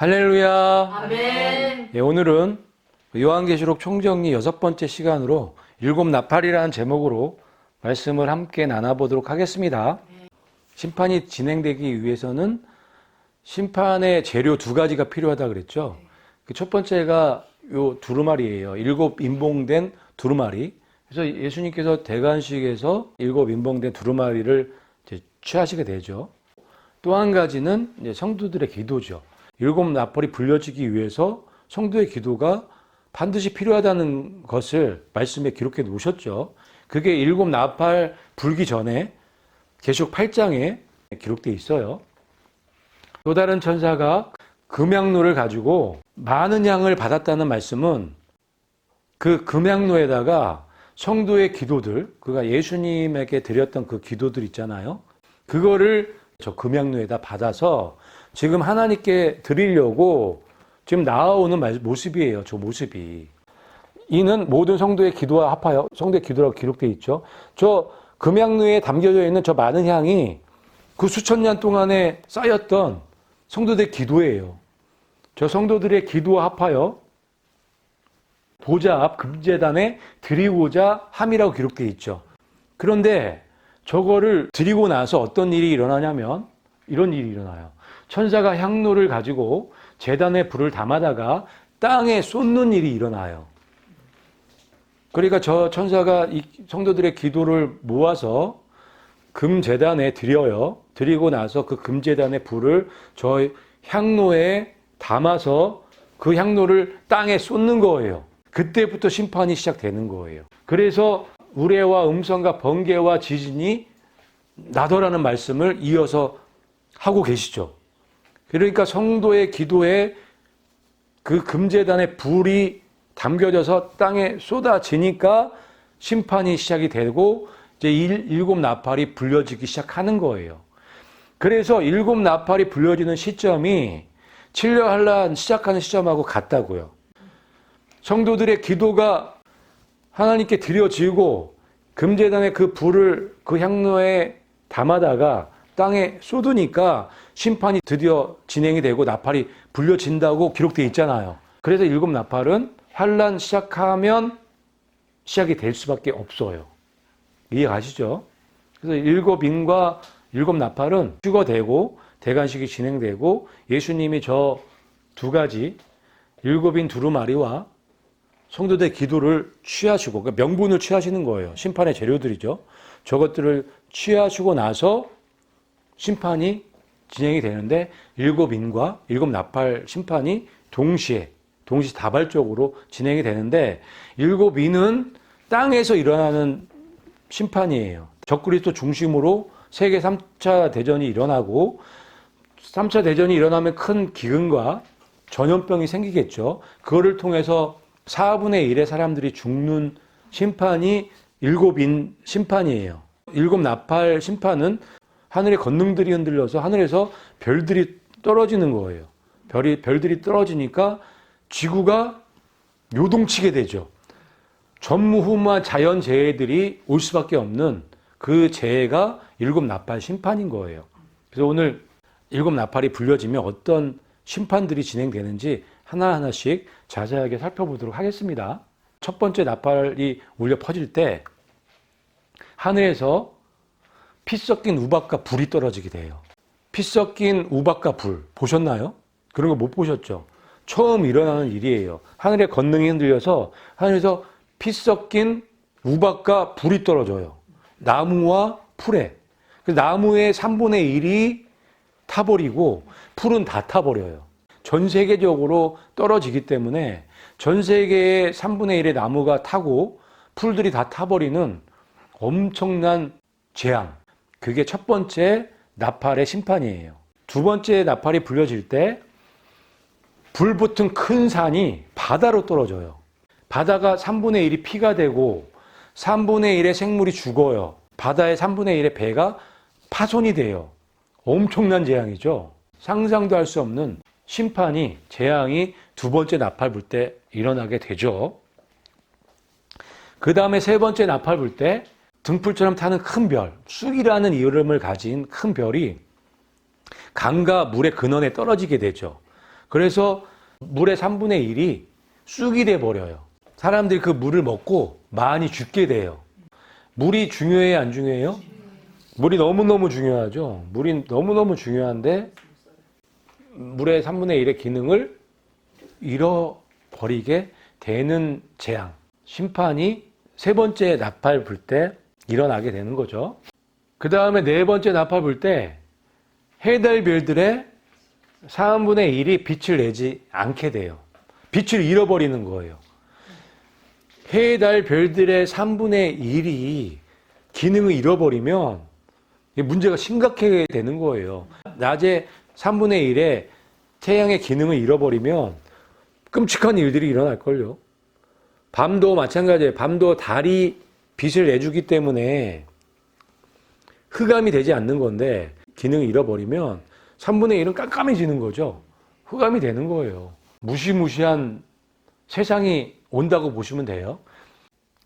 할렐루야. 아멘. 예, 오늘은 요한계시록 총정리 6번째 시간으로 일곱 나팔이라는 제목으로 말씀을 함께 나눠보도록 하겠습니다. 심판이 진행되기 위해서는 심판의 재료 2가지가 필요하다 그랬죠. 그 첫 번째가 요 두루마리예요. 7 인봉된 두루마리. 그래서 예수님께서 대관식에서 7 인봉된 두루마리를 이제 취하시게 되죠. 또 한 가지는 이제 성도들의 기도죠. 7 나팔이 불려지기 위해서 성도의 기도가 반드시 필요하다는 것을 말씀에 기록해 놓으셨죠. 그게 7 나팔 불기 전에 계시록 8장에 기록되어 있어요. 또 다른 천사가 금향로를 가지고 많은 양을 받았다는 말씀은 그 금향로에다가 성도의 기도들, 그가 예수님에게 드렸던 그 기도들 있잖아요. 그거를 저 금향로에다 받아서 지금 하나님께 드리려고 지금 나아오는 모습이에요. 저 모습이. 이는 모든 성도의 기도와 합하여 성도의 기도라고 기록되어 있죠. 저 금향로에 담겨져 있는 저 많은 향이 그 수천 년 동안에 쌓였던 성도들의 기도예요. 저 성도들의 기도와 합하여 보좌 앞 금제단에 드리고자 함이라고 기록되어 있죠. 그런데 저거를 드리고 나서 어떤 일이 일어나냐면 이런 일이 일어나요. 천사가 향로를 가지고 제단에 불을 담아다가 땅에 쏟는 일이 일어나요. 그러니까 저 천사가 이 성도들의 기도를 모아서 금제단에 드려요. 드리고 나서 그 금제단의 불을 저 향로에 담아서 그 향로를 땅에 쏟는 거예요. 그때부터 심판이 시작되는 거예요. 그래서 우레와 음성과 번개와 지진이 나더라는 말씀을 이어서 하고 계시죠. 그러니까 성도의 기도에 그 금제단의 불이 담겨져서 땅에 쏟아지니까 심판이 시작이 되고 이제 7 나팔이 불려지기 시작하는 거예요. 그래서 7 나팔이 불려지는 시점이 7년 환란 시작하는 시점하고 같다고요. 성도들의 기도가 하나님께 드려지고 금제단의 그 불을 그 향로에 담아다가 땅에 쏟으니까 심판이 드디어 진행이 되고 나팔이 불려진다고 기록되어 있잖아요. 그래서 7 나팔은 환란 시작하면 시작이 될 수밖에 없어요. 이해가시죠? 그래서 7 인과 7 나팔은 휴거되고 대관식이 진행되고 예수님이 저 2가지 7인 두루마리와 성도들의 기도를 취하시고 그러니까 명분을 취하시는 거예요. 심판의 재료들이죠. 저것들을 취하시고 나서 심판이 진행이 되는데 7 인과 7 나팔 심판이 동시다발적으로 진행이 되는데 7 인은 땅에서 일어나는 심판이에요. 적그리스도 중심으로 세계 3차 대전이 일어나고 3차 대전이 일어나면 큰 기근과 전염병이 생기겠죠. 그거를 통해서 4분의 1의 사람들이 죽는 심판이 7인 심판이에요. 7 나팔 심판은 하늘의 권능들이 흔들려서 하늘에서 별들이 떨어지는 거예요. 별들이 떨어지니까 지구가 요동치게 되죠. 전무후무한 자연재해들이 올 수밖에 없는 그 재해가 7 나팔 심판인 거예요. 그래서 오늘 7 나팔이 불려지면 어떤 심판들이 진행되는지 하나하나씩 자세하게 살펴보도록 하겠습니다. 첫 번째 나팔이 울려 퍼질 때 하늘에서 피 섞인 우박과 불이 떨어지게 돼요. 피 섞인 우박과 불 보셨나요? 그런 거 못 보셨죠? 처음 일어나는 일이에요. 하늘의 권능이 흔들려서 하늘에서 피 섞인 우박과 불이 떨어져요. 나무와 풀에. 나무의 3분의 1이 타버리고 풀은 다 타버려요. 전 세계적으로 떨어지기 때문에 전 세계의 3분의 1의 나무가 타고 풀들이 다 타버리는 엄청난 재앙. 그게 첫 번째 나팔의 심판이에요. 두 번째 나팔이 불려질 때 불붙은 큰 산이 바다로 떨어져요. 바다가 3분의 1이 피가 되고 3분의 1의 생물이 죽어요. 바다의 3분의 1의 배가 파손이 돼요. 엄청난 재앙이죠. 상상도 할 수 없는 심판이, 재앙이 두 번째 나팔 불 때 일어나게 되죠. 그 다음에 세 번째 나팔 불 때 등불처럼 타는 큰 별, 쑥이라는 이름을 가진 큰 별이 강과 물의 근원에 떨어지게 되죠. 그래서 물의 3분의 1이 쑥이 돼 버려요. 사람들이 그 물을 먹고 많이 죽게 돼요. 물이 중요해요, 안 중요해요? 물이 너무너무 중요하죠. 물이 너무너무 중요한데 물의 3분의 1의 기능을 잃어버리게 되는 재앙, 심판이 세 번째 나팔 불 때 일어나게 되는 거죠. 그 다음에 네 번째 나팔 불 때 해달 별들의 3분의 1이 빛을 내지 않게 돼요. 빛을 잃어버리는 거예요. 해달 별들의 3분의 1이 기능을 잃어버리면 문제가 심각하게 되는 거예요. 낮에 3분의 1의 태양의 기능을 잃어버리면 끔찍한 일들이 일어날걸요. 밤도 마찬가지예요. 밤도 달이 빛을 내주기 때문에 흑암이 되지 않는 건데 기능을 잃어버리면 3분의 1은 깜깜해지는 거죠. 흑암이 되는 거예요. 무시무시한 세상이 온다고 보시면 돼요.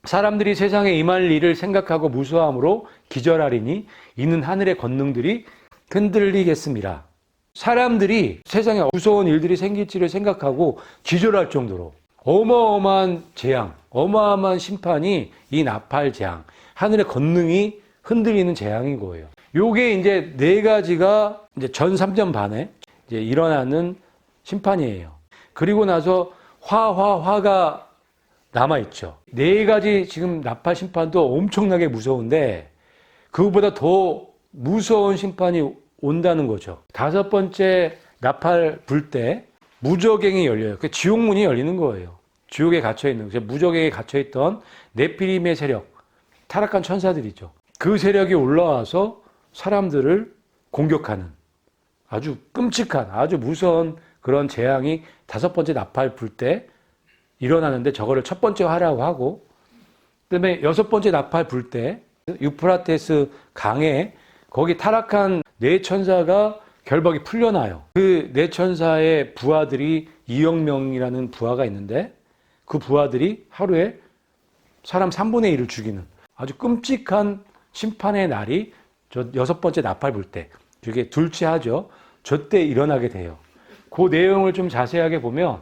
사람들이 세상에 임할 일을 생각하고 무수함으로 기절하리니 이는 하늘의 권능들이 흔들리겠습니다. 사람들이 세상에 무서운 일들이 생길지를 생각하고 기절할 정도로 어마어마한 재앙, 어마어마한 심판이 이 나팔 재앙, 하늘의 권능이 흔들리는 재앙인 거예요. 요게 이제 네 가지가 이제 전 3년 반에 이제 일어나는 심판이에요. 그리고 나서 화가 남아있죠. 네 가지 지금 나팔 심판도 엄청나게 무서운데 그것보다 더 무서운 심판이 온다는 거죠. 다섯 번째 나팔 불 때 무저갱이 열려요. 그 지옥문이 열리는 거예요. 지옥에 갇혀있는, 무저갱에 갇혀있던 네피림의 세력, 타락한 천사들이죠. 그 세력이 올라와서 사람들을 공격하는 아주 끔찍한, 아주 무서운 그런 재앙이 다섯 번째 나팔 불 때 일어나는데 저거를 첫 번째 화라고 하고, 그다음에 여섯 번째 나팔 불 때 유프라테스 강에 거기 타락한 네 천사가 결박이 풀려나요. 그 네 천사의 부하들이 2억 명이라는 부하가 있는데 그 부하들이 하루에 사람 3분의 1을 죽이는 아주 끔찍한 심판의 날이 저 여섯 번째 나팔 불 때, 이게 둘째 하죠. 저 때 일어나게 돼요. 그 내용을 좀 자세하게 보면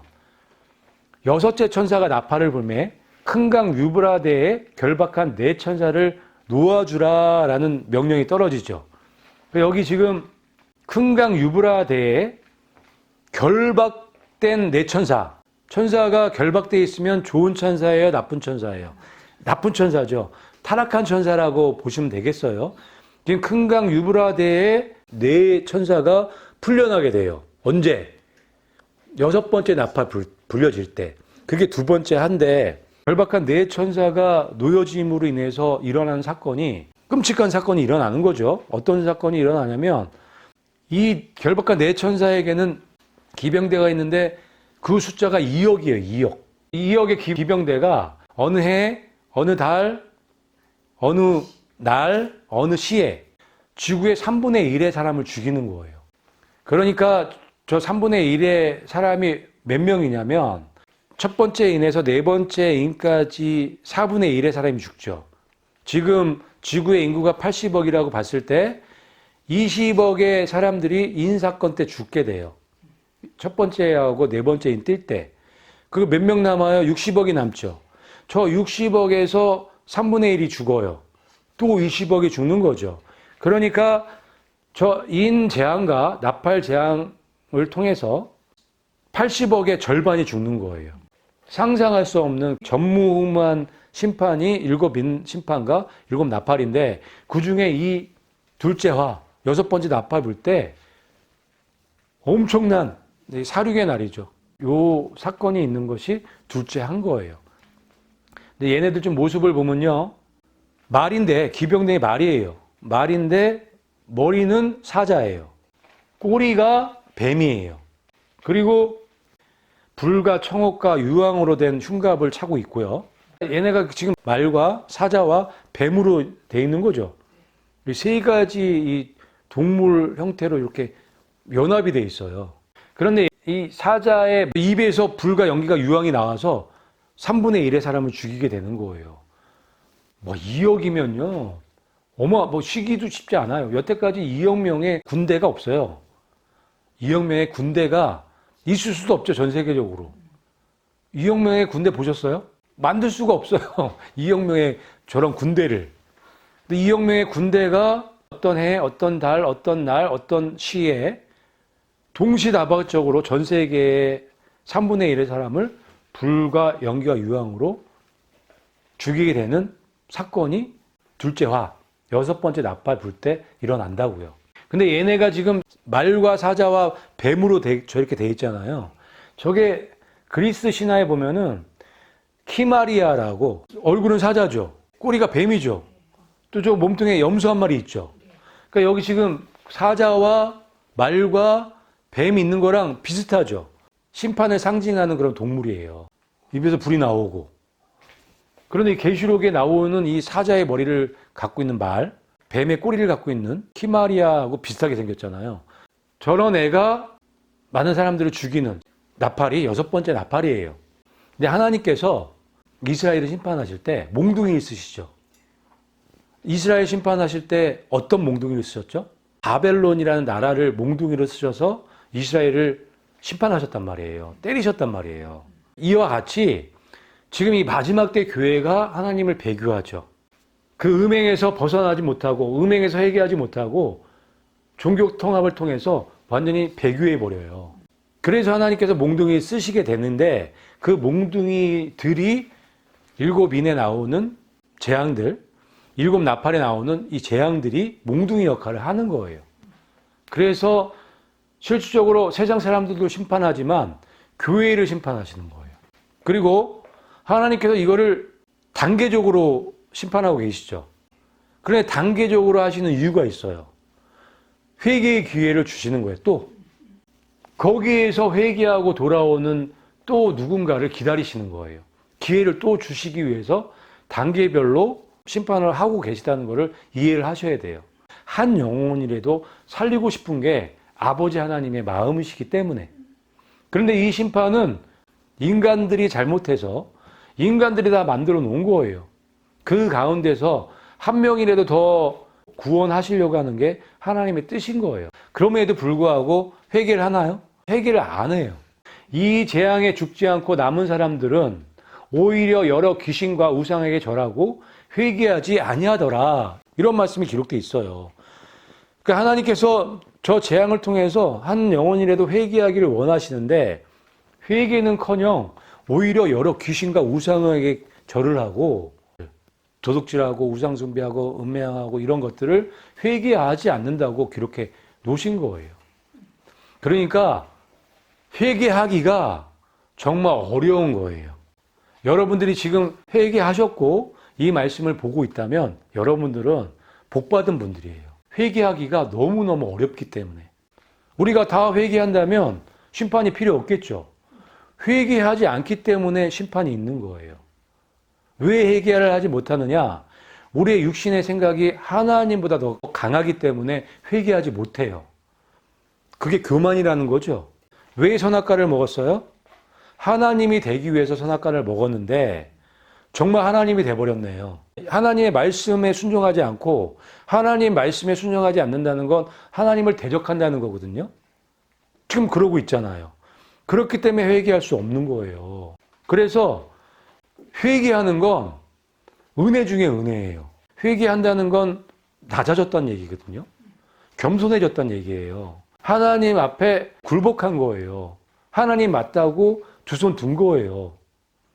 여섯째 천사가 나팔을 불매 큰 강 유브라데에 결박한 네 천사를 놓아주라라는 명령이 떨어지죠. 여기 지금 큰 강 유브라데에 결박된 네 천사, 천사가 결박되어 있으면 좋은 천사예요, 나쁜 천사예요? 나쁜 천사죠. 타락한 천사라고 보시면 되겠어요. 지금 큰 강 유브라데에 네 천사가 풀려나게 돼요. 언제? 여섯 번째 나팔 불려질 때. 그게 두 번째 한데 결박한 네 천사가 놓여짐으로 인해서 일어난 사건이 끔찍한 사건이 일어나는 거죠. 어떤 사건이 일어나냐면 이 결박한 네 천사에게는 기병대가 있는데 그 숫자가 2억이에요. 2억. 2억의 기병대가 어느 해, 어느 달, 어느 날, 어느 시에 지구의 3분의 1의 사람을 죽이는 거예요. 그러니까 저 3분의 1의 사람이 몇 명이냐면 첫 번째 인에서 네 번째 인까지 4분의 1의 사람이 죽죠. 지금 지구의 인구가 80억이라고 봤을 때 20억의 사람들이 인사건 때 죽게 돼요. 첫 번째하고 네 번째 인 뜰 때. 그 몇 명 남아요? 60억이 남죠. 저 60억에서 3분의 1이 죽어요. 또 20억이 죽는 거죠. 그러니까 저 인 재앙과 나팔 재앙을 통해서 80억의 절반이 죽는 거예요. 상상할 수 없는 전무후무한 심판이 일곱 인 심판과 일곱 나팔인데 그중에 이 둘째 화, 여섯 번째 나팔 불 때 엄청난 사륙의 날이죠. 요 사건이 있는 것이 둘째 한 거예요. 근데 얘네들 좀 모습을 보면요. 말인데, 기병대의 말이에요. 말인데 머리는 사자예요. 꼬리가 뱀이에요. 그리고 불과 청옥과 유황으로 된 흉갑을 차고 있고요. 얘네가 지금 말과 사자와 뱀으로 돼 있는 거죠. 이 세 가지 이 동물 형태로 이렇게 연합이 돼 있어요. 그런데 이 사자의 입에서 불과 연기가 유황이 나와서 3분의 1의 사람을 죽이게 되는 거예요. 뭐 2억이면요. 뭐 쉬기도 쉽지 않아요. 여태까지 2억 명의 군대가 없어요. 2억 명의 군대가 있을 수도 없죠, 전 세계적으로. 이혁명의 군대 보셨어요? 만들 수가 없어요. 이혁명의 저런 군대를. 근데 이혁명의 군대가 어떤 해, 어떤 달, 어떤 날, 어떤 시에 동시다발적으로 전 세계의 3분의 1의 사람을 불과 연기와 유황으로 죽이게 되는 사건이 둘째화, 여섯 번째 나팔 불 때 일어난다고요. 근데 얘네가 지금 말과 사자와 뱀으로 저렇게 돼 있잖아요. 저게 그리스 신화에 보면은 키마리아라고, 얼굴은 사자죠. 꼬리가 뱀이죠. 또 저 몸통에 염소 한 마리 있죠. 그러니까 여기 지금 사자와 말과 뱀이 있는 거랑 비슷하죠. 심판을 상징하는 그런 동물이에요. 입에서 불이 나오고. 그런데 이 계시록에 나오는 이 사자의 머리를 갖고 있는 말, 뱀의 꼬리를 갖고 있는 키마리아하고 비슷하게 생겼잖아요. 저런 애가 많은 사람들을 죽이는 나팔이 여섯 번째 나팔이에요. 근데 하나님께서 이스라엘을 심판하실 때 몽둥이를 쓰시죠. 이스라엘 심판하실 때 어떤 몽둥이를 쓰셨죠? 바벨론이라는 나라를 몽둥이로 쓰셔서 이스라엘을 심판하셨단 말이에요. 때리셨단 말이에요. 이와 같이 지금 이 마지막 때 교회가 하나님을 배교하죠. 그 음행에서 벗어나지 못하고 음행에서 회개하지 못하고 종교 통합을 통해서 완전히 배교해 버려요. 그래서 하나님께서 몽둥이 쓰시게 됐는데 그 몽둥이들이 일곱 인에 나오는 재앙들, 일곱 나팔에 나오는 이 재앙들이 몽둥이 역할을 하는 거예요. 그래서 실질적으로 세상 사람들도 심판하지만 교회를 심판하시는 거예요. 그리고 하나님께서 이거를 단계적으로 심판하고 계시죠. 그런데 단계적으로 하시는 이유가 있어요. 회개의 기회를 주시는 거예요. 또 거기에서 회개하고 돌아오는 또 누군가를 기다리시는 거예요. 기회를 또 주시기 위해서 단계별로 심판을 하고 계시다는 것을 이해를 하셔야 돼요. 한 영혼이라도 살리고 싶은 게 아버지 하나님의 마음이시기 때문에. 그런데 이 심판은 인간들이 잘못해서 인간들이 다 만들어 놓은 거예요. 그 가운데서 한 명이라도 더 구원하시려고 하는 게 하나님의 뜻인 거예요. 그럼에도 불구하고 회개를 하나요? 회개를 안 해요. 이 재앙에 죽지 않고 남은 사람들은 오히려 여러 귀신과 우상에게 절하고 회개하지 아니하더라. 이런 말씀이 기록되어 있어요. 그러니까 하나님께서 저 재앙을 통해서 한 영혼이라도 회개하기를 원하시는데 회개는커녕 오히려 여러 귀신과 우상에게 절을 하고 도둑질하고 우상숭배하고 음행하고 이런 것들을 회개하지 않는다고 기록해 놓으신 거예요. 그러니까 회개하기가 정말 어려운 거예요. 여러분들이 지금 회개하셨고 이 말씀을 보고 있다면 여러분들은 복받은 분들이에요. 회개하기가 너무너무 어렵기 때문에. 우리가 다 회개한다면 심판이 필요 없겠죠. 회개하지 않기 때문에 심판이 있는 거예요. 왜 회개를 하지 못하느냐? 우리의 육신의 생각이 하나님보다 더 강하기 때문에 회개하지 못해요. 그게 교만이라는 거죠. 왜 선악과를 먹었어요? 하나님이 되기 위해서 선악과를 먹었는데 정말 하나님이 돼버렸네요. 하나님의 말씀에 순종하지 않고 하나님 말씀에 순종하지 않는다는 건 하나님을 대적한다는 거거든요. 지금 그러고 있잖아요. 그렇기 때문에 회개할 수 없는 거예요. 그래서 회개하는 건 은혜 중에 은혜예요. 회개한다는 건 낮아졌다는 얘기거든요. 겸손해졌다는 얘기예요. 하나님 앞에 굴복한 거예요. 하나님 맞다고 두 손 든 거예요.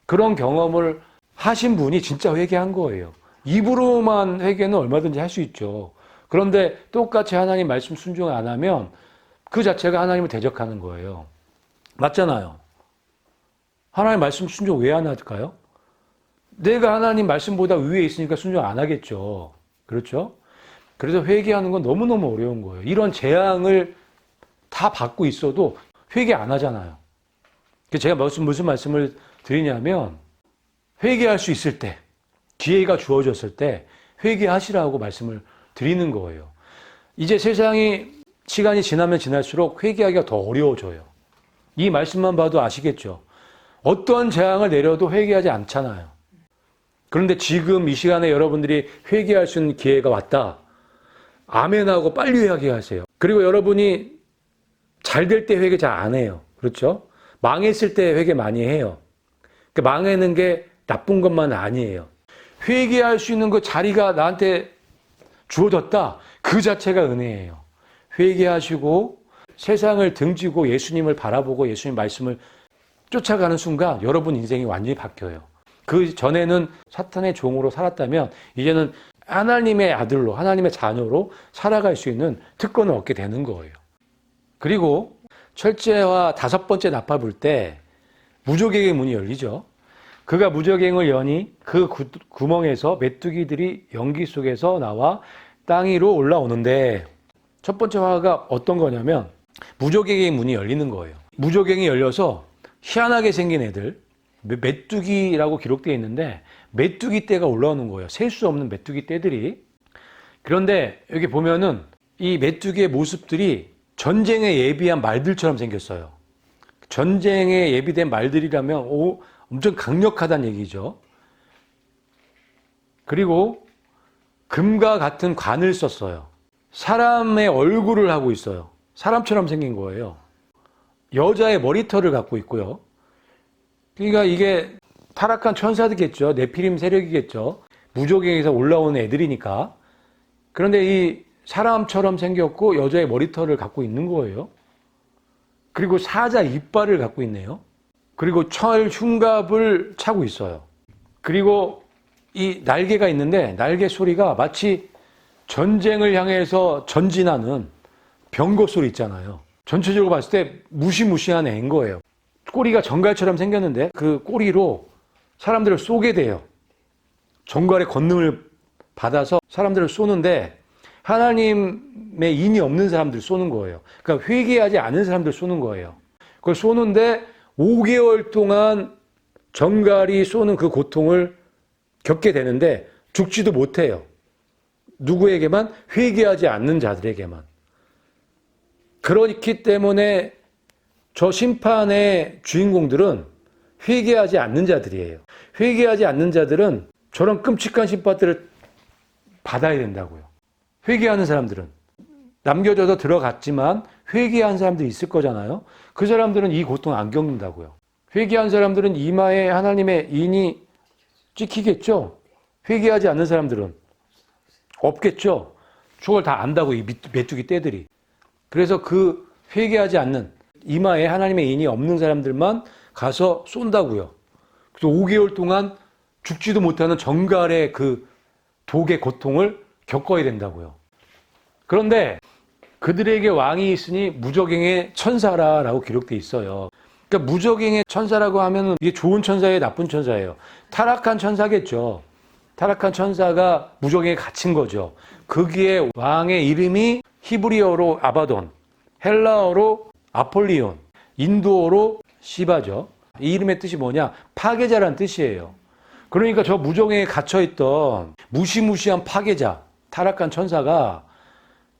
그런 경험을 하신 분이 진짜 회개한 거예요. 입으로만 회개는 얼마든지 할 수 있죠. 그런데 똑같이 하나님 말씀 순종 안 하면 그 자체가 하나님을 대적하는 거예요. 맞잖아요. 하나님 말씀 순종 왜 안 할까요? 내가 하나님 말씀보다 위에 있으니까 순종 안 하겠죠. 그렇죠? 그래서 회개하는 건 너무너무 어려운 거예요. 이런 재앙을 다 받고 있어도 회개 안 하잖아요. 제가 무슨 말씀을 드리냐면 회개할 수 있을 때, 기회가 주어졌을 때 회개하시라고 말씀을 드리는 거예요. 이제 시간이 지나면 지날수록 회개하기가 더 어려워져요. 이 말씀만 봐도 아시겠죠? 어떠한 재앙을 내려도 회개하지 않잖아요. 그런데 지금 이 시간에 여러분들이 회개할 수 있는 기회가 왔다. 아멘하고 빨리 회개하세요. 그리고 여러분이 잘 될 때 회개 잘 안 해요. 그렇죠? 망했을 때 회개 많이 해요. 망하는 게 나쁜 것만 아니에요. 회개할 수 있는 그 자리가 나한테 주어졌다. 그 자체가 은혜예요. 회개하시고 세상을 등지고 예수님을 바라보고 예수님 말씀을 쫓아가는 순간 여러분 인생이 완전히 바뀌어요. 그 전에는 사탄의 종으로 살았다면 이제는 하나님의 아들로, 하나님의 자녀로 살아갈 수 있는 특권을 얻게 되는 거예요. 그리고 철제와 5번째 나팔 불 때 무적행의 문이 열리죠. 그가 무적행을 여니 그 구멍에서 메뚜기들이 연기 속에서 나와 땅 위로 올라오는데, 첫 번째 화가 어떤 거냐면 무적행의 문이 열리는 거예요. 무적행이 열려서 희한하게 생긴 애들, 메뚜기라고 기록되어 있는데 메뚜기 떼가 올라오는 거예요. 셀 수 없는 메뚜기 떼들이. 그런데 여기 보면은 이 메뚜기의 모습들이 전쟁에 예비한 말들처럼 생겼어요. 전쟁에 예비된 말들이라면 엄청 강력하다는 얘기죠. 그리고 금과 같은 관을 썼어요. 사람의 얼굴을 하고 있어요. 사람처럼 생긴 거예요. 여자의 머리털을 갖고 있고요. 그러니까 이게 타락한 천사들겠죠. 네피림 세력이겠죠. 무적행에서 올라온 애들이니까. 그런데 이 사람처럼 생겼고 여자의 머리털을 갖고 있는 거예요. 그리고 사자 이빨을 갖고 있네요. 그리고 철 흉갑을 차고 있어요. 그리고 이 날개가 있는데 날개 소리가 마치 전쟁을 향해서 전진하는 병거 소리 있잖아요. 전체적으로 봤을 때 무시무시한 애인 거예요. 꼬리가 정갈처럼 생겼는데 그 꼬리로 사람들을 쏘게 돼요. 정갈의 권능을 받아서 사람들을 쏘는데 하나님의 인이 없는 사람들 쏘는 거예요. 그러니까 회개하지 않은 사람들 쏘는 거예요. 그걸 쏘는데 5개월 동안 정갈이 쏘는 그 고통을 겪게 되는데 죽지도 못해요. 누구에게만? 회개하지 않는 자들에게만. 그렇기 때문에 저 심판의 주인공들은 회개하지 않는 자들이에요. 회개하지 않는 자들은 저런 끔찍한 심판들을 받아야 된다고요. 회개하는 사람들은 남겨져서 들어갔지만 회개한 사람들이 있을 거잖아요. 그 사람들은 이 고통 안 겪는다고요. 회개한 사람들은 이마에 하나님의 인이 찍히겠죠. 회개하지 않는 사람들은 없겠죠. 저걸 다 안다고 이 메뚜기 떼들이. 그래서 그 회개하지 않는 이마에 하나님의 인이 없는 사람들만 가서 쏜다고요. 그래서 5개월 동안 죽지도 못하는 정갈의 그 독의 고통을 겪어야 된다고요. 그런데 그들에게 왕이 있으니 무적행의 천사라라고 기록되어 있어요. 그러니까 무적행의 천사라고 하면 이게 좋은 천사예요, 나쁜 천사예요? 타락한 천사겠죠. 타락한 천사가 무적행에 갇힌 거죠. 거기에 왕의 이름이 히브리어로 아바돈, 헬라어로 아폴리온, 인도어로 시바죠. 이 이름의 뜻이 뭐냐? 파괴자란 뜻이에요. 그러니까 저 무적행에 갇혀있던 무시무시한 파괴자, 타락한 천사가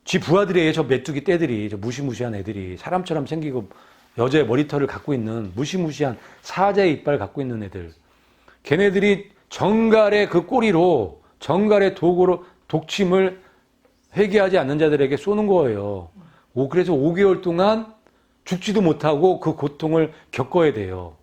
지 부하들이에요. 저 메뚜기 떼들이, 저 무시무시한 애들이, 사람처럼 생기고 여자의 머리털을 갖고 있는 무시무시한 사자의 이빨 갖고 있는 애들. 걔네들이 정갈의 그 꼬리로, 정갈의 독으로 독침을 회개하지 않는 자들에게 쏘는 거예요. 그래서 5개월 동안 죽지도 못하고 그 고통을 겪어야 돼요.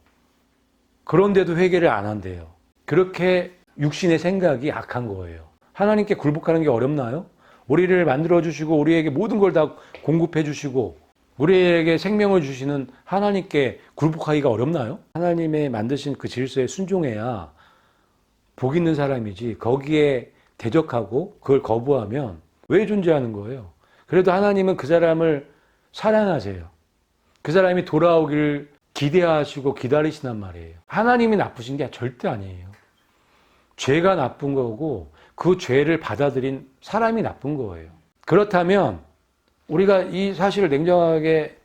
그런데도 회개를 안 한대요. 그렇게 육신의 생각이 악한 거예요. 하나님께 굴복하는 게 어렵나요? 우리를 만들어주시고 우리에게 모든 걸 다 공급해 주시고 우리에게 생명을 주시는 하나님께 굴복하기가 어렵나요? 하나님의 만드신 그 질서에 순종해야 복 있는 사람이지, 거기에 대적하고 그걸 거부하면 왜 존재하는 거예요? 그래도 하나님은 그 사람을 사랑하세요. 그 사람이 돌아오기를 기대하시고 기다리시단 말이에요. 하나님이 나쁘신 게 절대 아니에요. 죄가 나쁜 거고 그 죄를 받아들인 사람이 나쁜 거예요. 그렇다면 우리가 이 사실을 냉정하게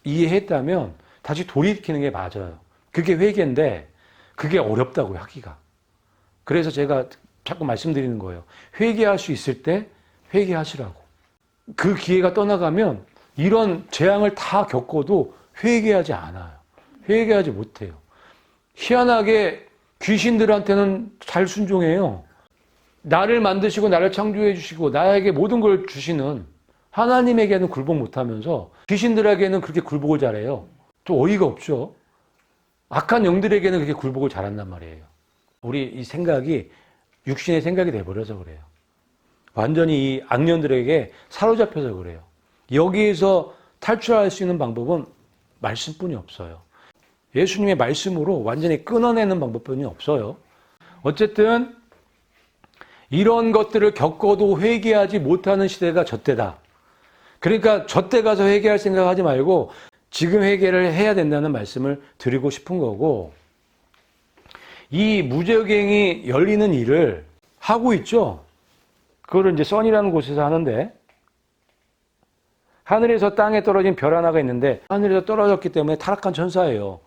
이해했다면 다시 돌이키는 게 맞아요. 그게 회개인데 그게 어렵다고요, 하기가. 그래서 제가 자꾸 말씀드리는 거예요. 회개할 수 있을 때 회개하시라고. 그 기회가 떠나가면 이런 재앙을 다 겪어도 회개하지 않아요. 회개하지 못해요. 희한하게 귀신들한테는 잘 순종해요. 나를 만드시고 나를 창조해 주시고 나에게 모든 걸 주시는 하나님에게는 굴복 못하면서 귀신들에게는 그렇게 굴복을 잘해요. 좀 어이가 없죠. 악한 영들에게는 그렇게 굴복을 잘한단 말이에요. 우리 이 생각이 육신의 생각이 돼버려서 그래요. 완전히 이 악년들에게 사로잡혀서 그래요. 여기에서 탈출할 수 있는 방법은 말씀뿐이 없어요. 예수님의 말씀으로 완전히 끊어내는 방법뿐이 없어요. 어쨌든 이런 것들을 겪어도 회개하지 못하는 시대가 저때다. 그러니까 저때 가서 회개할 생각하지 말고 지금 회개를 해야 된다는 말씀을 드리고 싶은 거고, 이 무저갱이 열리는 일을 하고 있죠. 그거를 이제 선이라는 곳에서 하는데, 하늘에서 땅에 떨어진 별 하나가 있는데 하늘에서 떨어졌기 때문에 타락한 천사예요.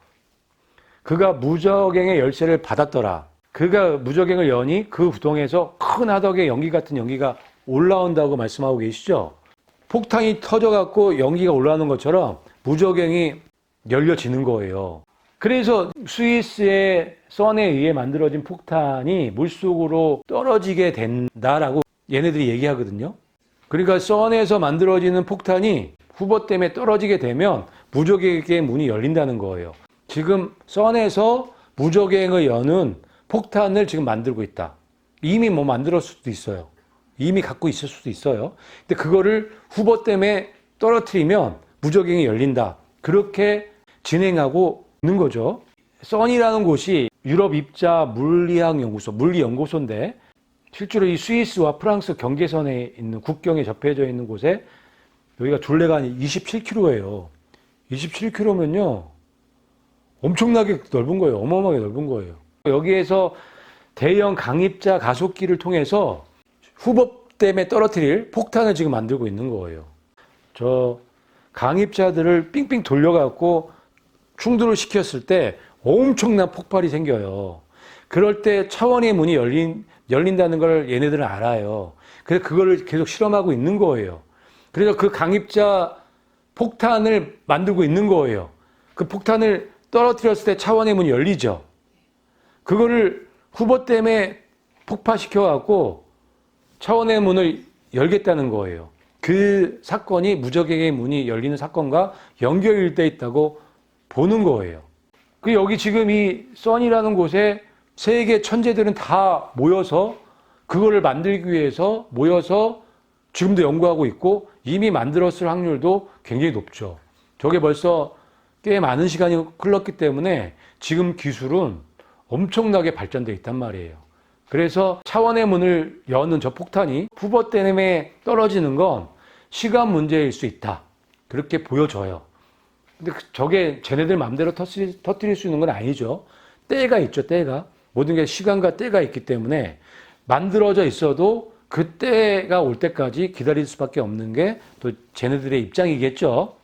그가 무저갱의 열쇠를 받았더라. 그가 무저갱을 여니 그 구덩이에서 큰 하덕의 연기 같은 연기가 올라온다고 말씀하고 계시죠. 폭탄이 터져갖고 연기가 올라오는 것처럼 무저갱이 열려지는 거예요. 그래서 스위스의 선에 의해 만들어진 폭탄이 물속으로 떨어지게 된다라고 얘네들이 얘기하거든요. 그러니까 선에서 만들어지는 폭탄이 후보 때문에 떨어지게 되면 무저갱의 문이 열린다는 거예요. 지금 선에서 무저갱을 여는 폭탄을 지금 만들고 있다. 이미 뭐 만들었을 수도 있어요. 이미 갖고 있을 수도 있어요. 근데 그거를 후보 때문에 떨어뜨리면 무저갱이 열린다. 그렇게 진행하고 있는 거죠. 선이라는 곳이 유럽 입자 물리학 연구소, 물리연구소인데 실제로 이 스위스와 프랑스 경계선에 있는 국경에 접해져 있는 곳에 여기가 둘레가 한 27km예요. 27km면요. 엄청나게 넓은 거예요. 어마어마하게 넓은 거예요. 여기에서 대형 강입자 가속기를 통해서 후법 때문에 떨어뜨릴 폭탄을 지금 만들고 있는 거예요. 저 강입자들을 삥삥 돌려갖고 충돌을 시켰을 때 엄청난 폭발이 생겨요. 그럴 때 차원의 문이 열린다는 걸 얘네들은 알아요. 그래서 그거를 계속 실험하고 있는 거예요. 그래서 그 강입자 폭탄을 만들고 있는 거예요. 그 폭탄을 떨어뜨렸을 때 차원의 문이 열리죠. 그거를 후보 때문에 폭파시켜갖고 차원의 문을 열겠다는 거예요. 그 사건이 무저갱의 문이 열리는 사건과 연결되어 있다고 보는 거예요. 그 여기 지금 이 선이라는 곳에 세계 천재들은 다 모여서 그거를 만들기 위해서 모여서 지금도 연구하고 있고 이미 만들었을 확률도 굉장히 높죠. 저게 벌써 꽤 많은 시간이 흘렀기 때문에 지금 기술은 엄청나게 발전되어 있단 말이에요. 그래서 차원의 문을 여는 저 폭탄이 후보 때문에 떨어지는 건 시간 문제일 수 있다. 그렇게 보여져요. 근데 저게 쟤네들 마음대로 터뜨릴 수 있는 건 아니죠. 때가 있죠, 때가. 모든 게 시간과 때가 있기 때문에 만들어져 있어도 그 때가 올 때까지 기다릴 수밖에 없는 게 또 쟤네들의 입장이겠죠.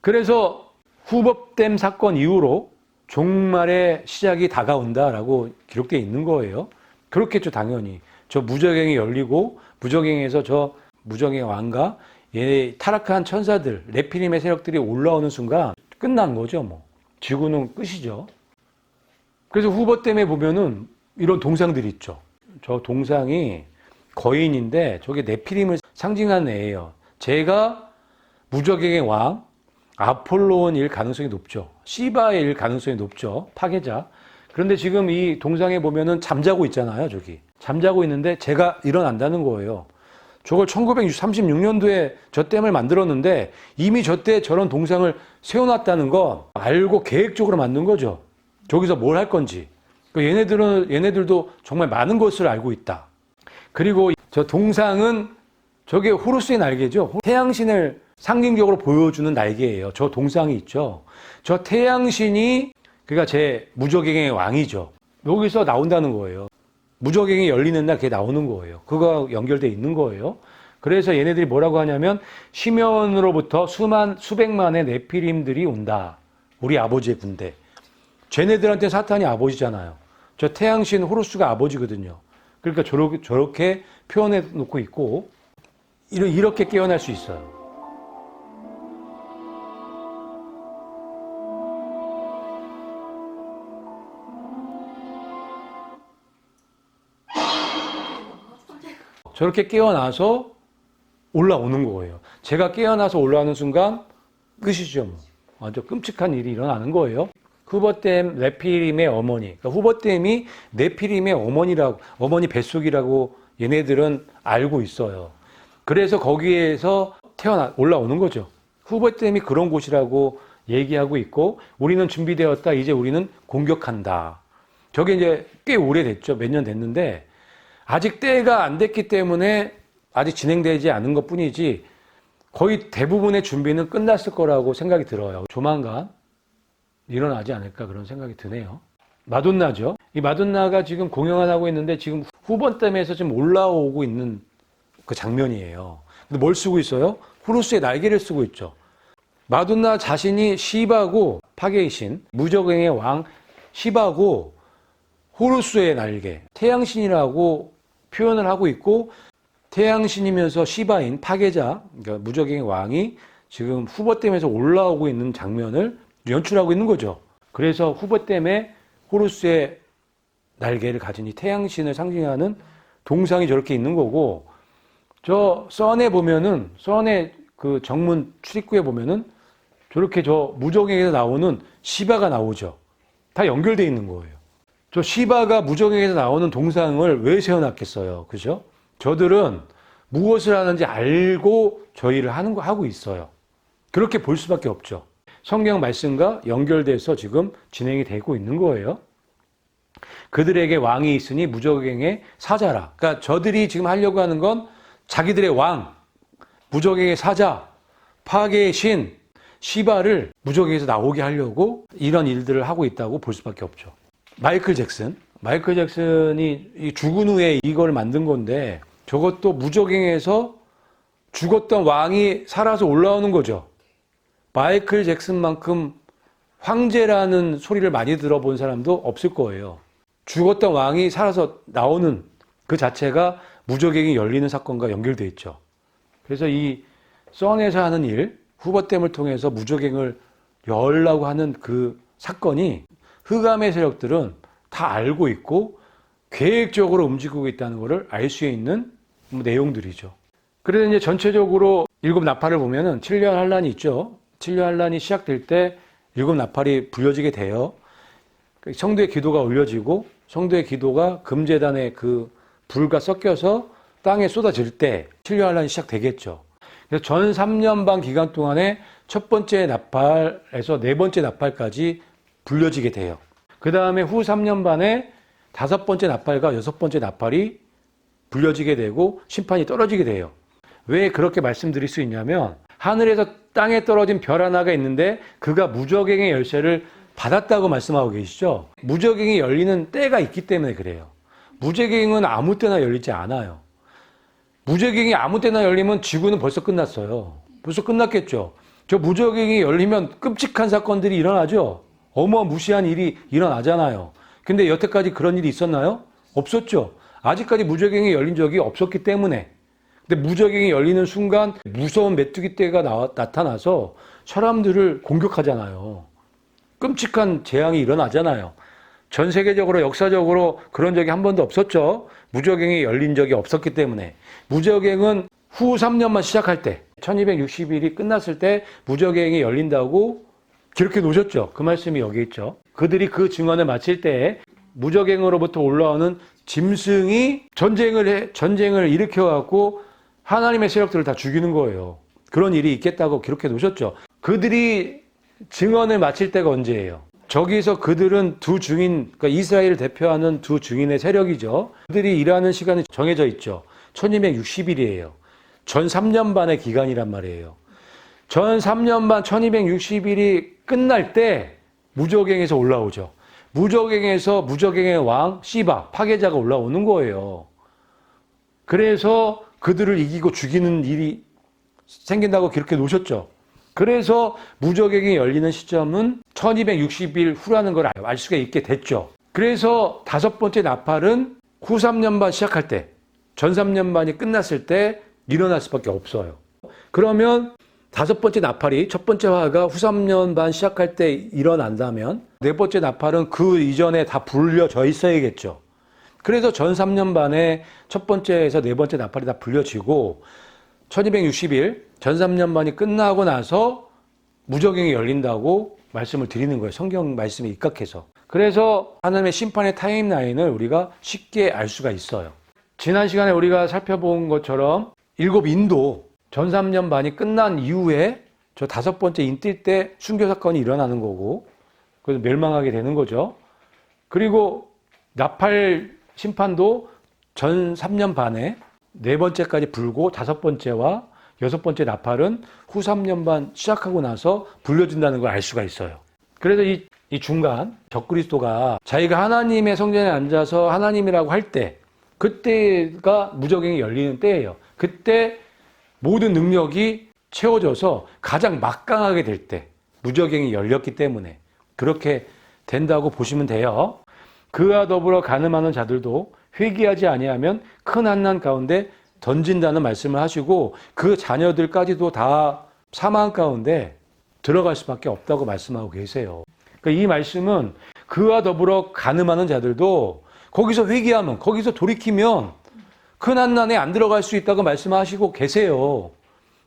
그래서 후법댐 사건 이후로 종말의 시작이 다가온다라고 기록되어 있는 거예요. 그렇겠죠, 당연히. 저 무저갱이 열리고 무저갱에서 저 무저갱의 왕과 얘 타락한 천사들, 네피림의 세력들이 올라오는 순간 끝난 거죠, 뭐. 지구는 끝이죠. 그래서 후보댐에 보면은 이런 동상들이 있죠. 저 동상이 거인인데 저게 네피림을 상징하는 애예요. 제가 무저갱의 왕, 아폴로일 가능성이 높죠. 시바일 가능성이 높죠. 파괴자. 그런데 지금 이 동상에 보면은 잠자고 있잖아요, 저기. 잠자고 있는데 제가 일어난다는 거예요. 저걸 1936년도에 저 댐을 만들었는데 이미 저 때 저런 동상을 세워놨다는 거 알고 계획적으로 만든 거죠. 저기서 뭘 할 건지. 얘네들도 정말 많은 것을 알고 있다. 그리고 저 동상은 저게 호루스의 날개죠. 태양신을 상징적으로 보여주는 날개예요. 저 동상이 있죠. 저 태양신이 그러니까 제 무저갱의 왕이죠. 여기서 나온다는 거예요. 무저갱이 열리는 날 그게 나오는 거예요. 그거 연결되어 있는 거예요. 그래서 얘네들이 뭐라고 하냐면 시면으로부터 수백만의 네피림들이 온다. 우리 아버지의 군대. 쟤네들한테 사탄이 아버지잖아요. 저 태양신 호루스가 아버지거든요. 그러니까 저렇게 표현해 놓고 있고 이렇게 깨어날 수 있어요. 저렇게 깨어나서 올라오는 거예요. 제가 깨어나서 올라오는 순간 끝이죠. 뭐. 아주 끔찍한 일이 일어나는 거예요. 후보댐 네피림의 어머니, 그러니까 후보댐이 네피림의 어머니라고, 어머니 뱃속이라고 얘네들은 알고 있어요. 그래서 거기에서 올라오는 거죠. 후보댐이 그런 곳이라고 얘기하고 있고, 우리는 준비되었다, 이제 우리는 공격한다. 저게 이제 꽤 오래됐죠. 몇 년 됐는데 아직 때가 안 됐기 때문에 아직 진행되지 않은 것 뿐이지 거의 대부분의 준비는 끝났을 거라고 생각이 들어요. 조만간 일어나지 않을까 그런 생각이 드네요. 마돈나죠. 이 마돈나가 지금 공연을 하고 있는데 지금 후본댐에서 지금 올라오고 있는 그 장면이에요. 근데 뭘 쓰고 있어요? 호루스의 날개를 쓰고 있죠. 마돈나 자신이 시바고 파괴의 신, 무적행의 왕 시바고 호루스의 날개, 태양신이라고 표현을 하고 있고, 태양신이면서 시바인 파괴자, 그러니까 무적행의 왕이 지금 후보댐에서 올라오고 있는 장면을 연출하고 있는 거죠. 그래서 후보댐에 호루스의 날개를 가진 이 태양신을 상징하는 동상이 저렇게 있는 거고, 저 선에 보면은, 선의 그 정문 출입구에 보면은 저렇게 저 무적행에서 나오는 시바가 나오죠. 다 연결되어 있는 거예요. 저 시바가 무적행에서 나오는 동상을 왜 세워놨겠어요? 그죠? 저들은 무엇을 하는지 알고 저희를 하고 있어요. 그렇게 볼 수밖에 없죠. 성경 말씀과 연결돼서 지금 진행이 되고 있는 거예요. 그들에게 왕이 있으니 무적행의 사자라. 그러니까 저들이 지금 하려고 하는 건 자기들의 왕, 무적행의 사자, 파괴의 신, 시바를 무적행에서 나오게 하려고 이런 일들을 하고 있다고 볼 수밖에 없죠. 마이클 잭슨이 죽은 후에 이걸 만든 건데 저것도 무적행에서 죽었던 왕이 살아서 올라오는 거죠. 마이클 잭슨만큼 황제라는 소리를 많이 들어본 사람도 없을 거예요. 죽었던 왕이 살아서 나오는 그 자체가 무적행이 열리는 사건과 연결되어 있죠. 그래서 이 선에서 하는 일, 후보댐을 통해서 무적행을 열라고 하는 그 사건이 흑암의 세력들은 다 알고 있고 계획적으로 움직이고 있다는 것을 알 수 있는 내용들이죠. 그래서 이제 전체적으로 일곱 나팔을 보면은 7년 환란이 있죠. 7년 환란이 시작될 때 일곱 나팔이 불려지게 돼요. 성도의 기도가 올려지고 성도의 기도가 금제단의 그 불과 섞여서 땅에 쏟아질 때 7년 환란이 시작되겠죠. 그래서 전 3년 반 기간 동안에 첫 번째 나팔에서 네 번째 나팔까지 불려지게 돼요. 그 다음에 후 3년 반에 다섯 번째 나팔과 여섯 번째 나팔이 불려지게 되고 심판이 떨어지게 돼요. 왜 그렇게 말씀드릴 수 있냐면 하늘에서 땅에 떨어진 별 하나가 있는데 그가 무적행의 열쇠를 받았다고 말씀하고 계시죠. 무적행이 열리는 때가 있기 때문에 그래요. 무적행은 아무 때나 열리지 않아요. 무적행이 아무 때나 열리면 지구는 벌써 끝났어요. 벌써 끝났겠죠. 저 무적행이 열리면 끔찍한 사건들이 일어나죠. 어마무시한 일이 일어나잖아요. 근데 여태까지 그런 일이 있었나요? 없었죠. 아직까지 무적행이 열린 적이 없었기 때문에. 근데 무적행이 열리는 순간 무서운 메뚜기 떼가 나타나서 사람들을 공격하잖아요. 끔찍한 재앙이 일어나잖아요. 전 세계적으로 역사적으로 그런 적이 한 번도 없었죠. 무적행이 열린 적이 없었기 때문에. 무적행은 후 3년만 시작할 때 1260일이 끝났을 때 무적행이 열린다고 기록해 놓으셨죠. 그 말씀이 여기 있죠. 그들이 그 증언을 마칠 때 무적행으로부터 올라오는 짐승이 전쟁을 일으켜갖고 하나님의 세력들을 다 죽이는 거예요. 그런 일이 있겠다고 기록해 놓으셨죠. 그들이 증언을 마칠 때가 언제예요? 저기서 그들은 두 증인, 그러니까 이스라엘을 대표하는 두 증인의 세력이죠. 그들이 일하는 시간이 정해져 있죠. 1260일이에요. 전 3년 반의 기간이란 말이에요. 전 3년 반 1260일이 끝날 때 무적행에서 올라오죠. 무적행에서 무적행의 왕 시바, 파괴자가 올라오는 거예요. 그래서 그들을 이기고 죽이는 일이 생긴다고 기록해 놓으셨죠. 그래서 무적행이 열리는 시점은 1260일 후라는 걸 알 수가 있게 됐죠. 그래서 다섯 번째 나팔은 후 3년 반 시작할 때, 전 3년 반이 끝났을 때 일어날 수밖에 없어요. 그러면 다섯 번째 나팔이 첫 번째 화가 후 3년 반 시작할 때 일어난다면 네 번째 나팔은 그 이전에 다 불려져 있어야겠죠. 그래서 전 3년 반에 첫 번째에서 네 번째 나팔이 다 불려지고 1260일 전 3년 반이 끝나고 나서 무적행이 열린다고 말씀을 드리는 거예요. 성경 말씀에 입각해서. 그래서 하나님의 심판의 타임라인을 우리가 쉽게 알 수가 있어요. 지난 시간에 우리가 살펴본 것처럼 일곱 인도 전 3년 반이 끝난 이후에 저 5번째 인뜰 때 순교 사건이 일어나는 거고, 그래서 멸망하게 되는 거죠. 그리고 나팔 심판도 전 3년 반에 4번째까지 불고 5번째와 6번째 나팔은 후 3년 반 시작하고 나서 불려진다는 걸 알 수가 있어요. 그래서 이 중간 적그리스도가 자기가 하나님의 성전에 앉아서 하나님이라고 할 때, 그때가 무적행이 열리는 때예요. 그때 모든 능력이 채워져서 가장 막강하게 될 때 무적행이 열렸기 때문에 그렇게 된다고 보시면 돼요. 그와 더불어 간음하는 자들도 회개하지 아니하면 큰 환난 가운데 던진다는 말씀을 하시고, 그 자녀들까지도 다 사망 가운데 들어갈 수밖에 없다고 말씀하고 계세요. 그러니까 이 말씀은 그와 더불어 간음하는 자들도 거기서 회개하면, 거기서 돌이키면 큰 환난에 안 들어갈 수 있다고 말씀하시고 계세요.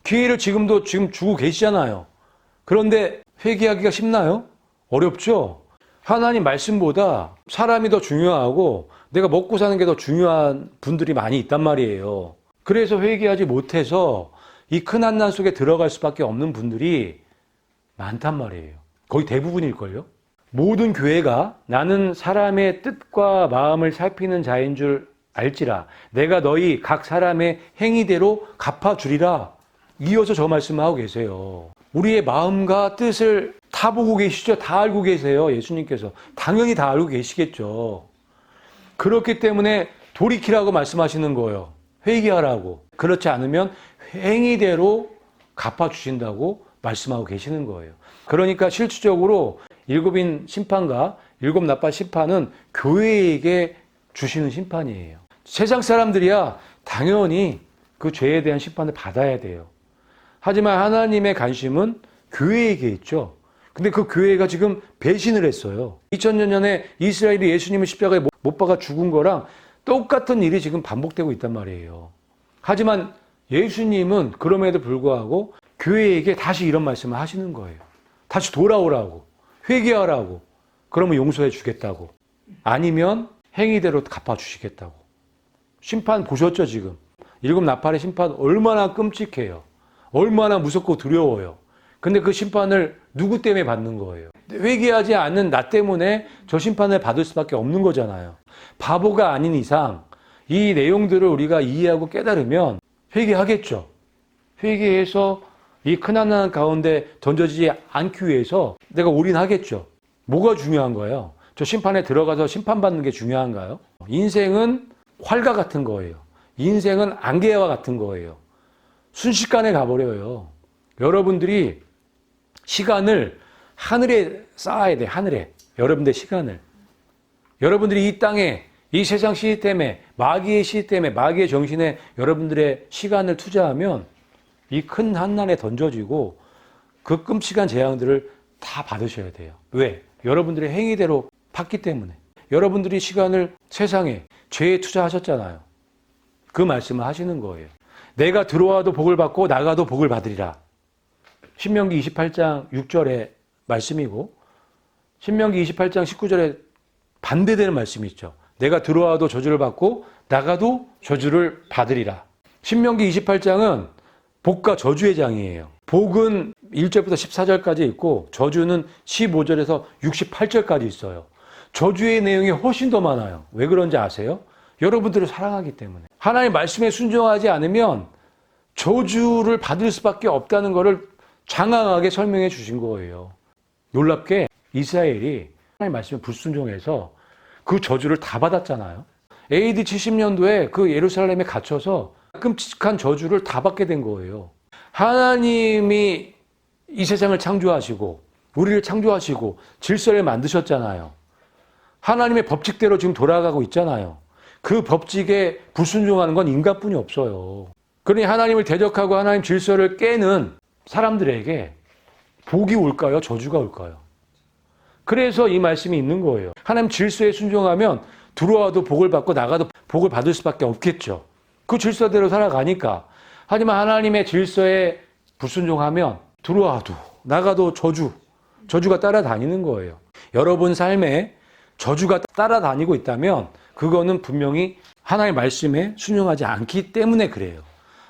기회를 지금 주고 계시잖아요. 그런데 회개하기가 쉽나요? 어렵죠? 하나님 말씀보다 사람이 더 중요하고 내가 먹고 사는 게 더 중요한 분들이 많이 있단 말이에요. 그래서 회개하지 못해서 이 큰 환난 속에 들어갈 수밖에 없는 분들이 많단 말이에요. 거의 대부분일걸요. 모든 교회가 나는 사람의 뜻과 마음을 살피는 자인 줄 알지라 내가 너희 각 사람의 행위대로 갚아주리라. 이어서 저 말씀을 하고 계세요. 우리의 마음과 뜻을 다 보고 계시죠? 다 알고 계세요. 예수님께서. 당연히 다 알고 계시겠죠. 그렇기 때문에 돌이키라고 말씀하시는 거예요. 회개하라고. 그렇지 않으면 행위대로 갚아주신다고 말씀하고 계시는 거예요. 그러니까 실질적으로 일곱인 심판과 일곱 나팔 심판은 교회에게 주시는 심판이에요. 세상 사람들이야 당연히 그 죄에 대한 심판을 받아야 돼요. 하지만 하나님의 관심은 교회에게 있죠. 근데 그 교회가 지금 배신을 했어요. 2000년 전에 이스라엘이 예수님을 십자가에 못 박아 죽은 거랑 똑같은 일이 지금 반복되고 있단 말이에요. 하지만 예수님은 그럼에도 불구하고 교회에게 다시 이런 말씀을 하시는 거예요. 다시 돌아오라고, 회개하라고, 그러면 용서해 주겠다고, 아니면 행위대로 갚아주시겠다고. 심판 보셨죠 지금? 일곱 나팔의 심판 얼마나 끔찍해요. 얼마나 무섭고 두려워요. 근데 그 심판을 누구 때문에 받는 거예요? 회개하지 않는 나 때문에 저 심판을 받을 수밖에 없는 거잖아요. 바보가 아닌 이상 이 내용들을 우리가 이해하고 깨달으면 회개하겠죠. 회개해서 이 큰 환난 가운데 던져지지 않기 위해서 내가 올인하겠죠. 뭐가 중요한 거예요? 저 심판에 들어가서 심판받는 게 중요한가요? 인생은 활과 같은 거예요. 인생은 안개와 같은 거예요. 순식간에 가버려요. 여러분들이 시간을 하늘에 쌓아야 돼. 하늘에. 여러분들의 시간을. 여러분들이 이 땅에 이 세상 시스템에 마귀의 시스템에 마귀의 정신에 여러분들의 시간을 투자하면 이 큰 환난에 던져지고 그 끔찍한 재앙들을 다 받으셔야 돼요. 왜? 여러분들의 행위대로 팠기 때문에. 여러분들이 시간을 세상에 죄에 투자하셨잖아요. 그 말씀을 하시는 거예요. 내가 들어와도 복을 받고 나가도 복을 받으리라. 신명기 28장 6절의 말씀이고 신명기 28장 19절에 반대되는 말씀이 있죠. 내가 들어와도 저주를 받고 나가도 저주를 받으리라. 신명기 28장은 복과 저주의 장이에요. 복은 1절부터 14절까지 있고 저주는 15절에서 68절까지 있어요. 저주의 내용이 훨씬 더 많아요. 왜 그런지 아세요? 여러분들을 사랑하기 때문에. 하나님의 말씀에 순종하지 않으면 저주를 받을 수밖에 없다는 것을 장황하게 설명해 주신 거예요. 놀랍게 이스라엘이 하나님의 말씀에 불순종해서 그 저주를 다 받았잖아요. AD 70년도에 그 예루살렘에 갇혀서 끔찍한 저주를 다 받게 된 거예요. 하나님이 이 세상을 창조하시고 우리를 창조하시고 질서를 만드셨잖아요. 하나님의 법칙대로 지금 돌아가고 있잖아요. 그 법칙에 불순종하는 건 인간뿐이 없어요. 그러니 하나님을 대적하고 하나님 질서를 깨는 사람들에게 복이 올까요? 저주가 올까요? 그래서 이 말씀이 있는 거예요. 하나님 질서에 순종하면 들어와도 복을 받고 나가도 복을 받을 수밖에 없겠죠. 그 질서대로 살아가니까. 하지만 하나님의 질서에 불순종하면 들어와도 나가도 저주가 따라다니는 거예요. 여러분 삶에 저주가 따라다니고 있다면 그거는 분명히 하나님의 말씀에 순종하지 않기 때문에 그래요.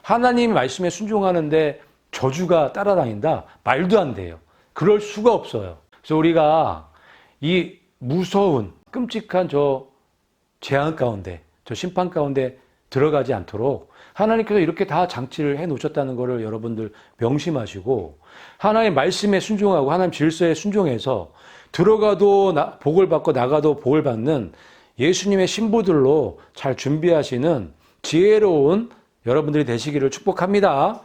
하나님의 말씀에 순종하는데 저주가 따라다닌다? 말도 안 돼요. 그럴 수가 없어요. 그래서 우리가 이 무서운 끔찍한 저 재앙 가운데, 저 심판 가운데 들어가지 않도록 하나님께서 이렇게 다 장치를 해 놓으셨다는 것을 여러분들 명심하시고 하나님의 말씀에 순종하고 하나님 질서에 순종해서 들어가도 복을 받고 나가도 복을 받는 예수님의 신부들로 잘 준비하시는 지혜로운 여러분들이 되시기를 축복합니다.